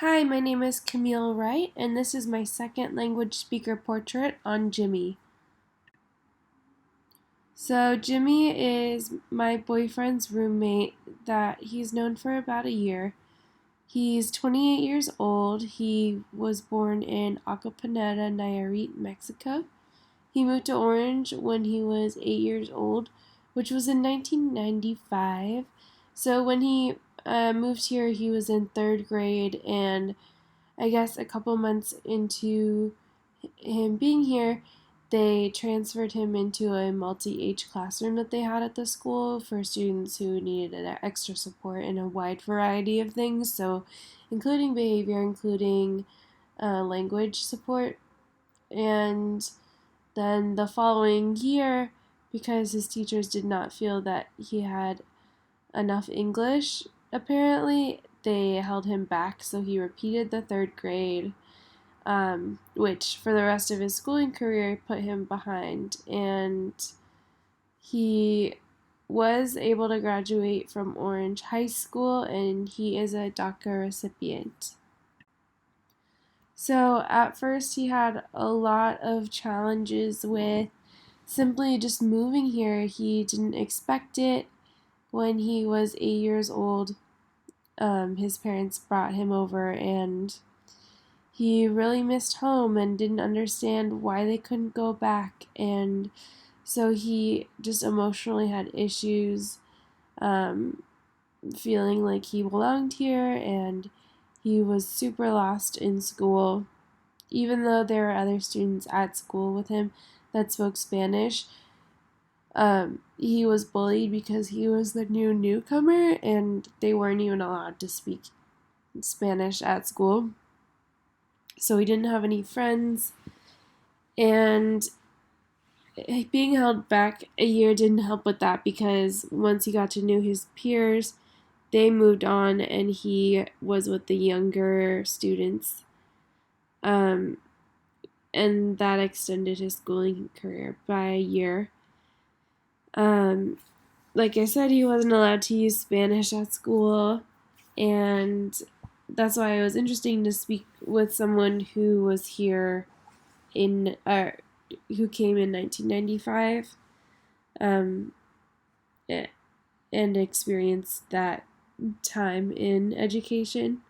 Hi, my name is Camille Wright, and this is my second language speaker portrait on Jimmy. So, Jimmy is my boyfriend's roommate that he's known for about a year. He's 28 years old. He was born in Acaponeta, Nayarit, Mexico. He moved to Orange when he was 8 years old, which was in 1995. So, when he moved here, he was in third grade, and I guess a couple months into him being here, they transferred him into a multi-age classroom that they had at the school for students who needed extra support in a wide variety of things, so including behavior, including language support. And then the following year, because his teachers did not feel that he had enough English, apparently, they held him back, so he repeated the third grade, which for the rest of his schooling career put him behind. And he was able to graduate from Orange High School, and he is a DACA recipient. So at first, he had a lot of challenges with simply just moving here. He didn't expect it. When he was 8 years old, his parents brought him over, and he really missed home and didn't understand why they couldn't go back. And so he just emotionally had issues, um, feeling like he belonged here, and he was super lost in school. Even though there were other students at school with him that spoke Spanish, he was bullied because he was the newcomer, and they weren't even allowed to speak Spanish at school. So he didn't have any friends, and being held back a year didn't help with that, because once he got to know his peers, they moved on, and he was with the younger students. Um, and that extended his schooling career by a year. Um, like I said, he wasn't allowed to use Spanish at school, and that's why it was interesting to speak with someone who was here in who came in 1995, um, and experienced that time in education.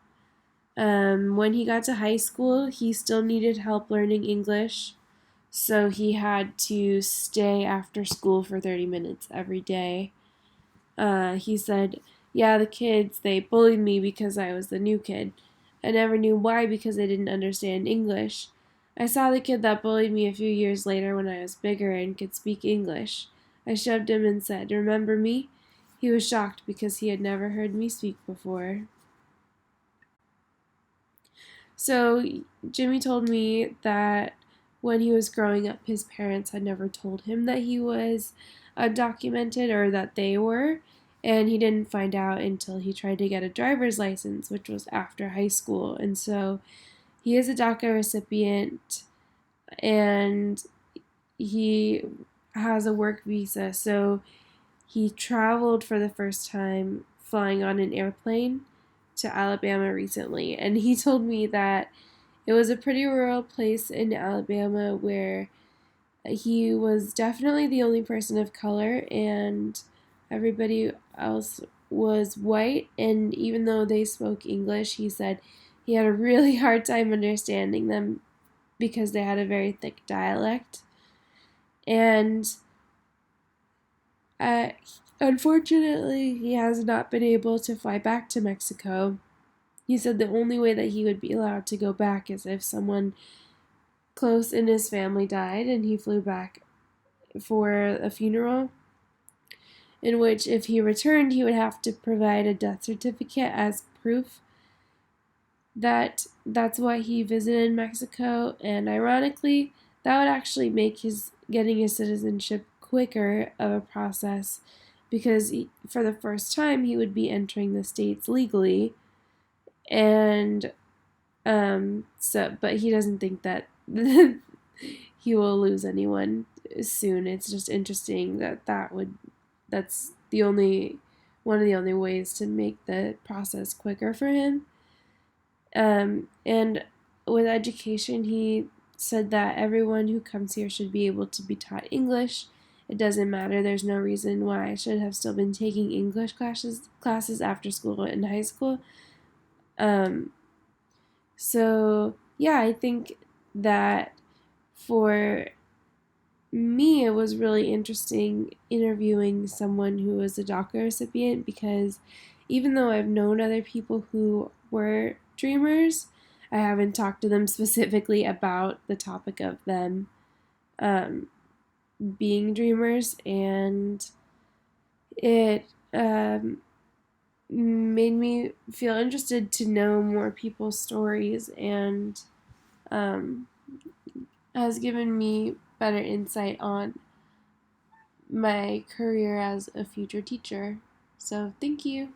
When he got to high school, he still needed help learning English, so he had to stay after school for 30 minutes every day. He said, "Yeah, the kids, they bullied me because I was the new kid. I never knew why, because I didn't understand English. I saw the kid that bullied me a few years later when I was bigger and could speak English. I shoved him and said, 'Remember me?' He was shocked because he had never heard me speak before." So, Jimmy told me that when he was growing up, his parents had never told him that he was undocumented, or that they were, and he didn't find out until he tried to get a driver's license, which was after high school. And so he is a DACA recipient, and he has a work visa. So he traveled for the first time flying on an airplane to Alabama recently, and he told me that it was a pretty rural place in Alabama where he was definitely the only person of color, and everybody else was white. And even though they spoke English, he said he had a really hard time understanding them because they had a very thick dialect. And uh, unfortunately, he has not been able to fly back to Mexico. He said the only way that he would be allowed to go back is if someone close in his family died, and he flew back for a funeral, in which, if he returned, he would have to provide a death certificate as proof that that's why he visited Mexico. And ironically, that would actually make his getting his citizenship quicker of a process, because for the first time he would be entering the states legally. And but he doesn't think that he will lose anyone soon. It's just interesting that that's the only one of the only ways to make the process quicker for him. And with education, he said that everyone who comes here should be able to be taught English. It doesn't matter. There's no reason why I should have still been taking English classes after school in high school. Um, so yeah, I think that for me, it was really interesting interviewing someone who was a DACA recipient because even though I've known other people who were dreamers, I haven't talked to them specifically about the topic of them um, being dreamers, and it made me feel interested to know more people's stories and um, has given me better insight on my career as a future teacher. So, thank you.